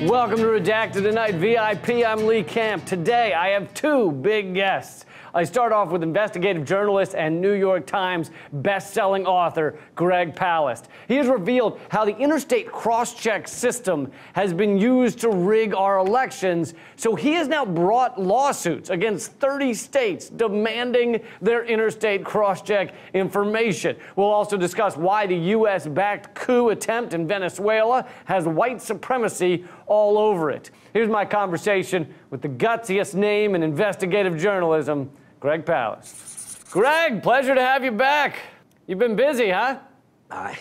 Welcome to Redacted Tonight VIP. I'm Lee Camp. Today, I have two big guests. I start off with investigative journalist and New York Times best-selling author Greg Palast. He has revealed how the Interstate CrossCheck system has been used to rig our elections, so he has now brought lawsuits against 30 states demanding their Interstate CrossCheck information. We'll also discuss why the U.S.-backed coup attempt in Venezuela has white supremacy all over it. Here's my conversation with the gutsiest name in investigative journalism, Greg Palast. Greg, pleasure to have you back. You've been busy, huh? I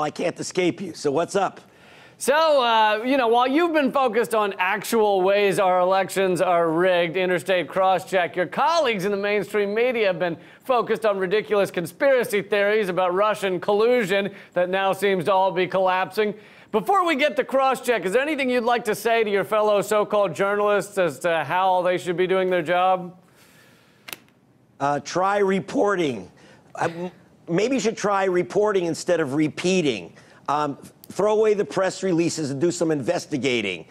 can't escape you. So what's up? So, while you've been focused on actual ways our elections are rigged, Interstate CrossCheck, your colleagues in the mainstream media have been focused on ridiculous conspiracy theories about Russian collusion that now seems to all be collapsing. Before we get to CrossCheck, is there anything you'd like to say to your fellow so-called journalists as to how they should be doing their job? Try reporting. Maybe you should try reporting instead of repeating. Throw away the press releases and do some investigating.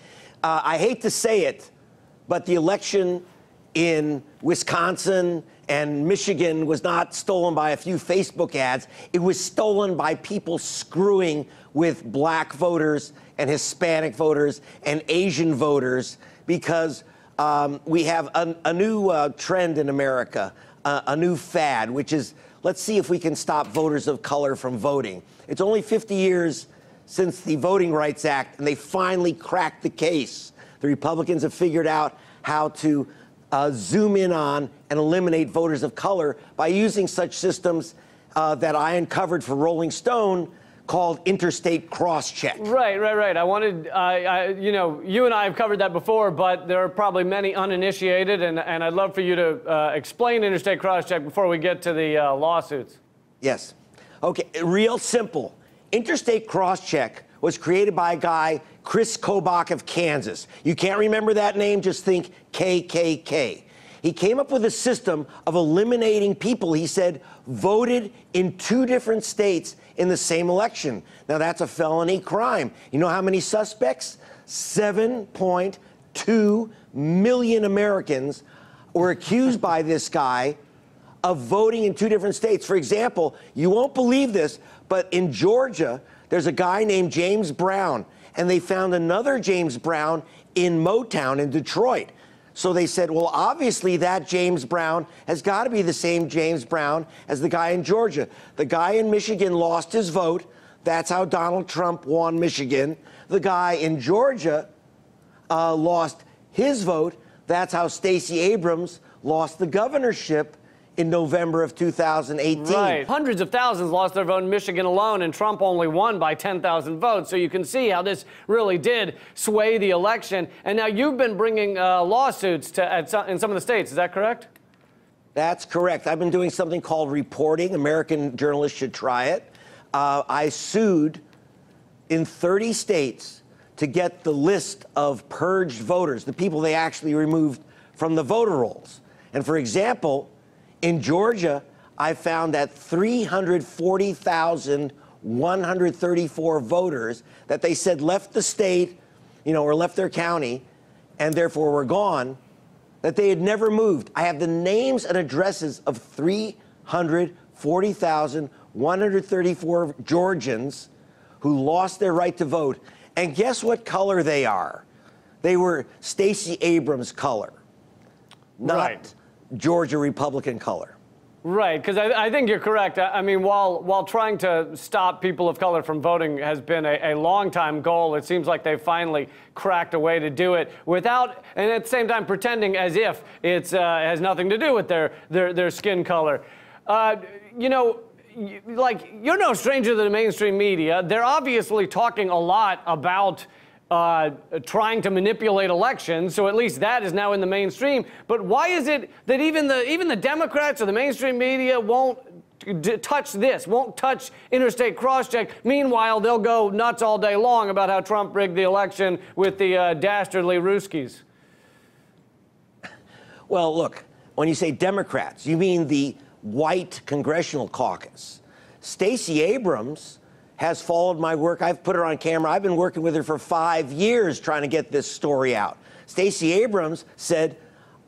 I hate to say it, but the election in Wisconsin and Michigan was not stolen by a few Facebook ads. It was stolen by people screwing with black voters and Hispanic voters and Asian voters because we have a new trend in America, a new fad, which is let's see if we can stop voters of color from voting. It's only 50 years since the Voting Rights Act, and they finally cracked the case. The Republicans have figured out how to zoom in on and eliminate voters of color by using such systems that I uncovered for Rolling Stone called Interstate CrossCheck. Right. I wanted, you and I have covered that before, but there are probably many uninitiated, and I'd love for you to explain Interstate CrossCheck before we get to the lawsuits. Yes. Okay, real simple. Interstate CrossCheck was created by a guy, Chris Kobach of Kansas. You can't remember that name, just think KKK. He came up with a system of eliminating people, he said, voted in two different states in the same election. Now, that's a felony crime. You know how many suspects? 7.2 million Americans were accused by this guy of voting in two different states. For example, you won't believe this, but in Georgia, there's a guy named James Brown, and they found another James Brown in Motown in Detroit. So they said, well, obviously that James Brown has got to be the same James Brown as the guy in Georgia. The guy in Michigan lost his vote. That's how Donald Trump won Michigan. The guy in Georgia lost his vote. That's how Stacey Abrams lost the governorship in November of 2018. Right. Hundreds of thousands lost their vote in Michigan alone, and Trump only won by 10,000 votes. So you can see how this really did sway the election. And now you've been bringing lawsuits in some of the states. Is that correct? That's correct. I've been doing something called reporting. American journalists should try it. I sued in 30 states to get the list of purged voters, the people they actually removed from the voter rolls. And for example, in Georgia, I found that 340,134 voters that they said left the state, or left their county, and therefore were gone, that they had never moved. I have the names and addresses of 340,134 Georgians who lost their right to vote. And guess what color they are? They were Stacey Abrams' color, not Georgia Republican color. Right, because I think you're correct. I mean, while trying to stop people of color from voting has been a long-time goal, it seems like they've finally cracked a way to do it without, and at the same time, pretending as if it has nothing to do with their skin color. You're no stranger to the mainstream media. They're obviously talking a lot about trying to manipulate elections, so at least that is now in the mainstream. But why is it that even the Democrats or the mainstream media won't touch this, won't touch Interstate CrossCheck? Meanwhile, they'll go nuts all day long about how Trump rigged the election with the dastardly Ruskies. Well, look, when you say Democrats, you mean the white congressional caucus. Stacey Abrams has followed my work. I've put her on camera. I've been working with her for 5 years trying to get this story out. Stacey Abrams said,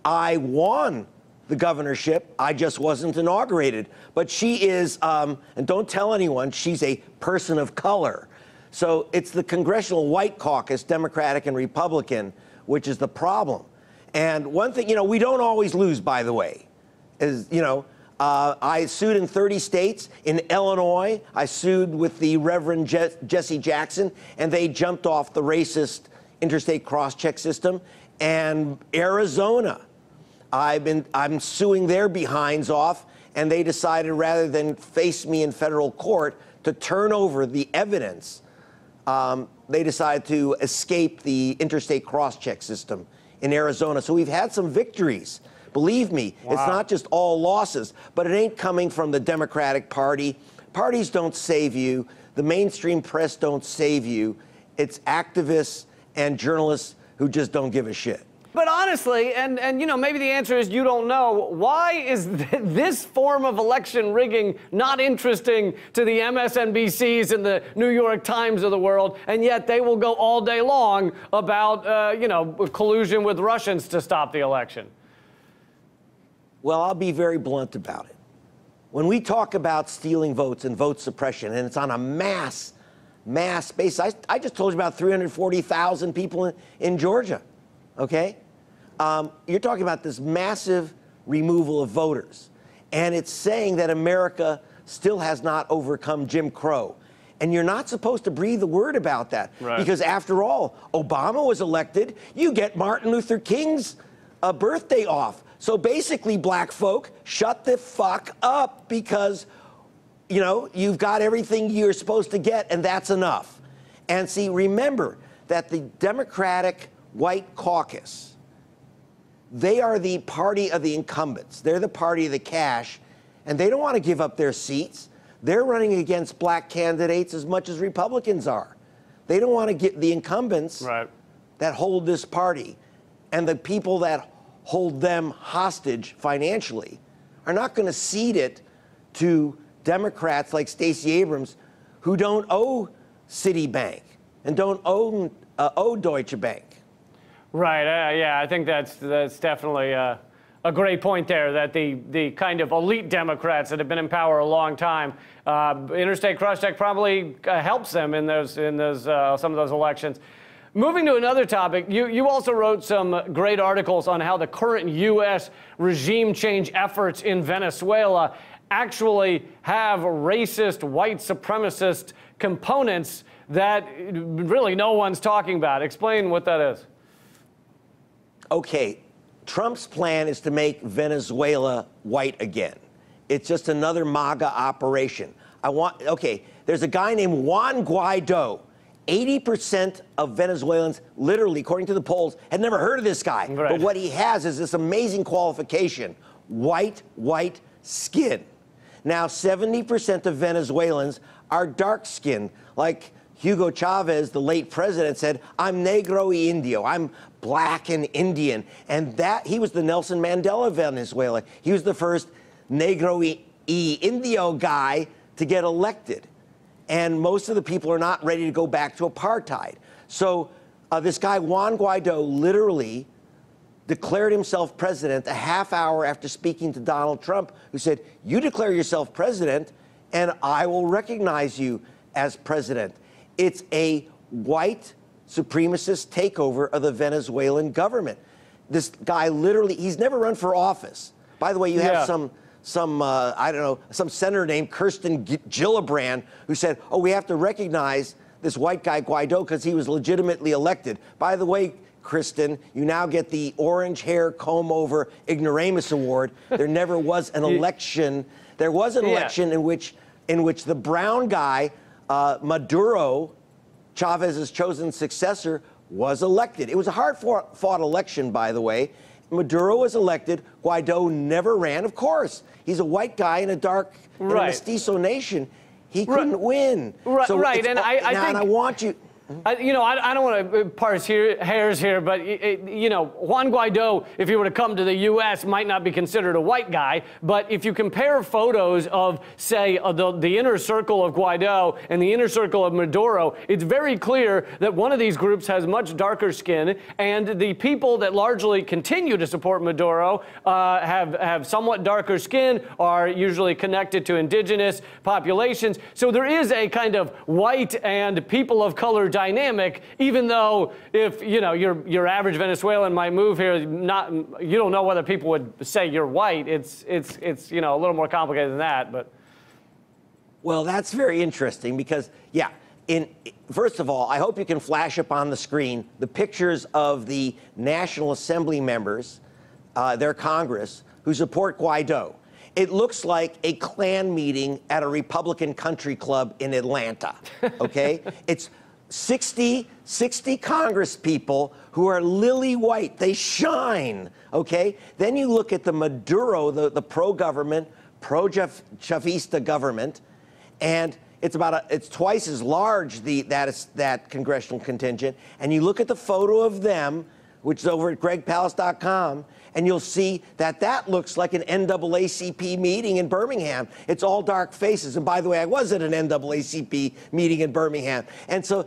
I won the governorship. I just wasn't inaugurated. But she is, and don't tell anyone, she's a person of color. So it's the Congressional White Caucus, Democratic and Republican, which is the problem. And one thing, we don't always lose, by the way, is, I sued in 30 states. In Illinois, I sued with the Reverend Jesse Jackson, and they jumped off the racist Interstate CrossCheck system. And Arizona, I'm suing their behinds off, and they decided rather than face me in federal court to turn over the evidence, they decided to escape the Interstate CrossCheck system in Arizona. So we've had some victories. Believe me, It's not just all losses, but it ain't coming from the Democratic Party. Parties don't save you. The mainstream press don't save you. It's activists and journalists who just don't give a shit. But honestly, and maybe the answer is you don't know, why is this form of election rigging not interesting to the MSNBCs and the New York Times of the world, and yet they will go all day long about, collusion with Russians to stop the election? Well, I'll be very blunt about it. When we talk about stealing votes and vote suppression, and it's on a mass basis, I just told you about 340,000 people in Georgia, okay? You're talking about this massive removal of voters. And it's saying that America still has not overcome Jim Crow. And you're not supposed to breathe a word about that. Right. Because after all, Obama was elected. You get Martin Luther King's birthday off. So basically, black folk, shut the fuck up because, you've got everything you're supposed to get, and that's enough. And see, remember that the Democratic White Caucus, they are the party of the incumbents. They're the party of the cash, and they don't want to give up their seats. They're running against black candidates as much as Republicans are. They don't want to get the incumbents that hold this party, and the people that hold them hostage financially are not going to cede it to Democrats like Stacey Abrams, who don't owe Citibank and don't owe Deutsche Bank. Right. Yeah, I think that's definitely a great point there, that the kind of elite Democrats that have been in power a long time, Interstate CrossCheck probably helps them in some of those elections. Moving to another topic, you also wrote some great articles on how the current U.S. regime change efforts in Venezuela actually have racist, white supremacist components that really no one's talking about. Explain what that is. Okay, Trump's plan is to make Venezuela white again. It's just another MAGA operation. There's a guy named Juan Guaido. 80% of Venezuelans, literally, according to the polls, had never heard of this guy. Right. But what he has is this amazing qualification, white skin. Now, 70% of Venezuelans are dark-skinned. Like Hugo Chavez, the late president, said, I'm negro y indio. I'm black and Indian. And he was the Nelson Mandela of Venezuela. He was the first negro y indio guy to get elected. And most of the people are not ready to go back to apartheid. So this guy, Juan Guaido, literally declared himself president a half hour after speaking to Donald Trump, who said, you declare yourself president, and I will recognize you as president. It's a white supremacist takeover of the Venezuelan government. This guy literally, he's never run for office. By the way, you have some senator named Kirsten Gillibrand who said, oh, we have to recognize this white guy Guaido because he was legitimately elected. By the way, Kristen, you now get the orange hair comb over ignoramus award. There never was an election. There was an election in which the brown guy, Maduro, Chavez's chosen successor, was elected. It was a hard-fought election, by the way. Maduro was elected. Guaido never ran. Of course, he's a white guy in a mestizo nation. He couldn't win. And I think I want you. I don't want to parse hairs here, but, Juan Guaido, if he were to come to the U.S., might not be considered a white guy. But if you compare photos of, say, the inner circle of Guaido and the inner circle of Maduro, it's very clear that one of these groups has much darker skin, and the people that largely continue to support Maduro have somewhat darker skin, are usually connected to indigenous populations. So there is a kind of white and people of color dynamic, even though if your average Venezuelan might move here, you don't know whether people would say you're white. It's a little more complicated than that. But well, that's very interesting because first of all, I hope you can flash up on the screen the pictures of the National Assembly members, their Congress, who support Guaido. It looks like a Klan meeting at a Republican country club in Atlanta, okay? It's 60 Congress people who are lily white. They shine, okay? Then you look at the Maduro, the pro-government, pro-Chavista government, and it's twice as large, that congressional contingent. And you look at the photo of them, which is over at gregpalast.com, and you'll see that looks like an NAACP meeting in Birmingham. It's all dark faces. And by the way, I was at an NAACP meeting in Birmingham. And so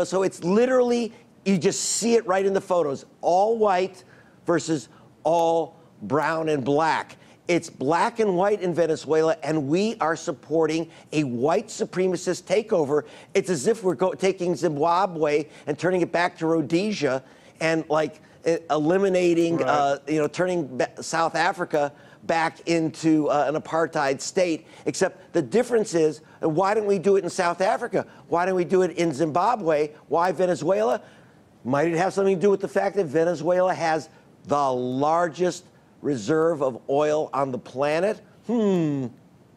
so it's literally, you just see it right in the photos, all white versus all brown and black. It's black and white in Venezuela, and we are supporting a white supremacist takeover. It's as if we're taking Zimbabwe and turning it back to Rhodesia and eliminating, turning South Africa back into an apartheid state. Except the difference is, why don't we do it in South Africa? Why don't we do it in Zimbabwe? Why Venezuela? Might it have something to do with the fact that Venezuela has the largest reserve of oil on the planet?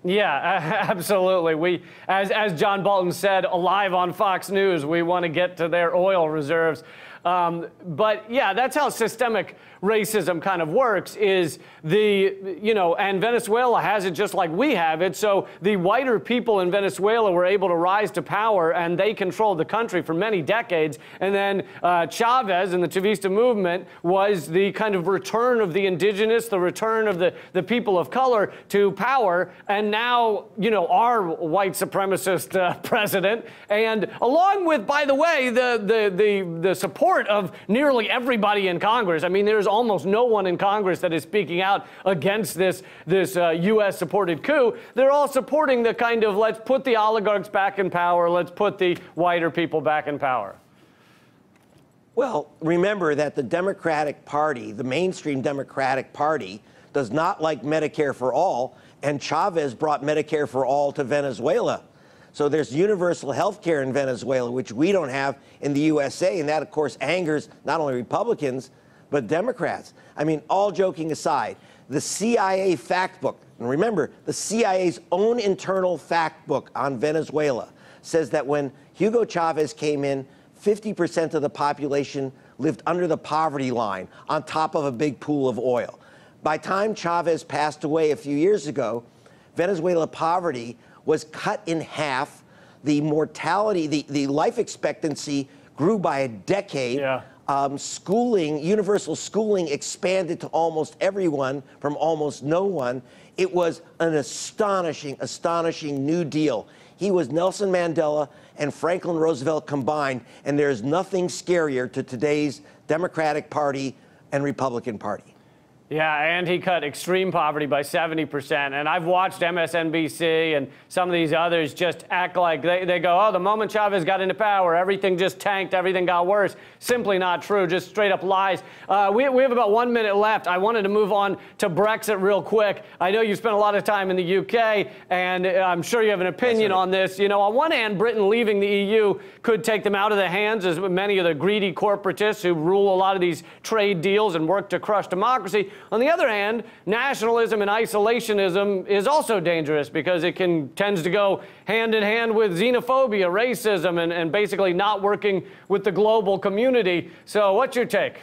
Yeah, absolutely. As John Bolton said, live on Fox News, we want to get to their oil reserves. But yeah, that's how systemic racism kind of works, is and Venezuela has it just like we have it. So the whiter people in Venezuela were able to rise to power, and they controlled the country for many decades. And then Chavez and the Chavista movement was the kind of return of the indigenous, the return of the people of color to power. And now, our white supremacist president, and along with, by the way, the support of nearly everybody in Congress. I mean, there's almost no one in Congress that is speaking out against this U.S.-supported coup. They're all supporting the kind of, let's put the oligarchs back in power, let's put the whiter people back in power. Well, remember that the Democratic Party, the mainstream Democratic Party, does not like Medicare for all, and Chavez brought Medicare for all to Venezuela. So there's universal health care in Venezuela, which we don't have in the USA, and that, of course, angers not only Republicans, but Democrats. I mean, all joking aside, the CIA fact book, and remember, the CIA's own internal fact book on Venezuela says that when Hugo Chavez came in, 50% of the population lived under the poverty line on top of a big pool of oil. By the time Chavez passed away a few years ago, Venezuela poverty was cut in half. The mortality, the life expectancy grew by a decade. Yeah. Universal schooling expanded to almost everyone from almost no one. It was an astonishing New Deal. He was Nelson Mandela and Franklin Roosevelt combined, and there's nothing scarier to today's Democratic Party and Republican Party. Yeah, and he cut extreme poverty by 70%. And I've watched MSNBC and some of these others just act like they go, oh, the moment Chavez got into power, everything just tanked, everything got worse. Simply not true, just straight up lies. We have about 1 minute left. I wanted to move on to Brexit real quick. I know you spent a lot of time in the UK, and I'm sure you have an opinion on this. On one hand, Britain leaving the EU could take them out of the hands of many of the greedy corporatists who rule a lot of these trade deals and work to crush democracy. On the other hand, nationalism and isolationism is also dangerous because it tends to go hand in hand with xenophobia, racism, and basically not working with the global community. So what's your take?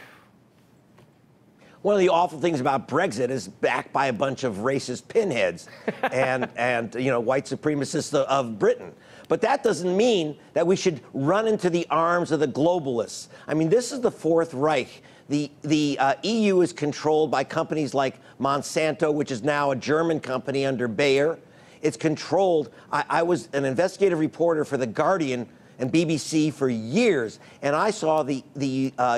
One of the awful things about Brexit is backed by a bunch of racist pinheads and white supremacists of Britain. But that doesn't mean that we should run into the arms of the globalists. I mean, this is the Fourth Reich. The EU is controlled by companies like Monsanto, which is now a German company under Bayer. It's controlled. I was an investigative reporter for The Guardian and BBC for years, and I saw the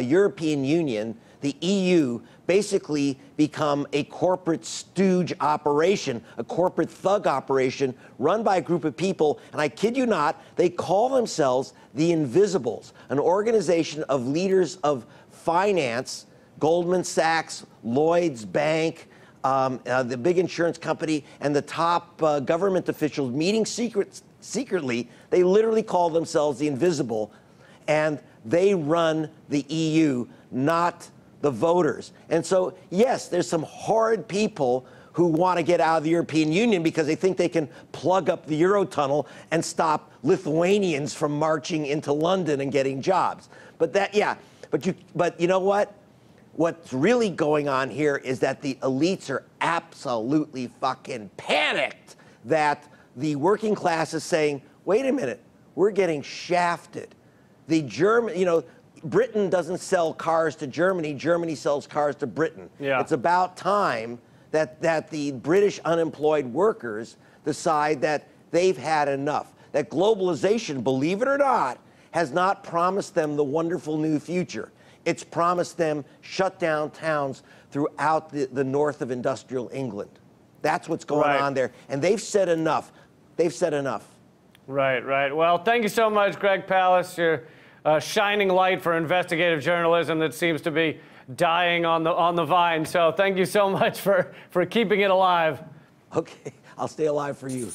European Union, the EU, basically become a corporate stooge operation, a corporate thug operation run by a group of people, and I kid you not, they call themselves the Invisibles, an organization of leaders of finance, Goldman Sachs, Lloyd's Bank, the big insurance company, and the top government officials meeting secretly. They literally call themselves the Invisible, and they run the EU, not the voters. And so, yes, there's some horrid people who want to get out of the European Union because they think they can plug up the Eurotunnel and stop Lithuanians from marching into London and getting jobs. But that, yeah, but you know what? What's really going on here is that the elites are absolutely fucking panicked that the working class is saying, wait a minute, we're getting shafted. The German, you know, Britain doesn't sell cars to Germany. Germany sells cars to Britain. Yeah. It's about time that the British unemployed workers decide that they've had enough. That globalization, believe it or not, has not promised them the wonderful new future. It's promised them shut down towns throughout the north of industrial England. That's what's going on there. And they've said enough. They've said enough. Right, right. Well, thank you so much, Greg Palast. You're a shining light for investigative journalism that seems to be dying on the vine. So thank you so much for keeping it alive. Okay, I'll stay alive for you.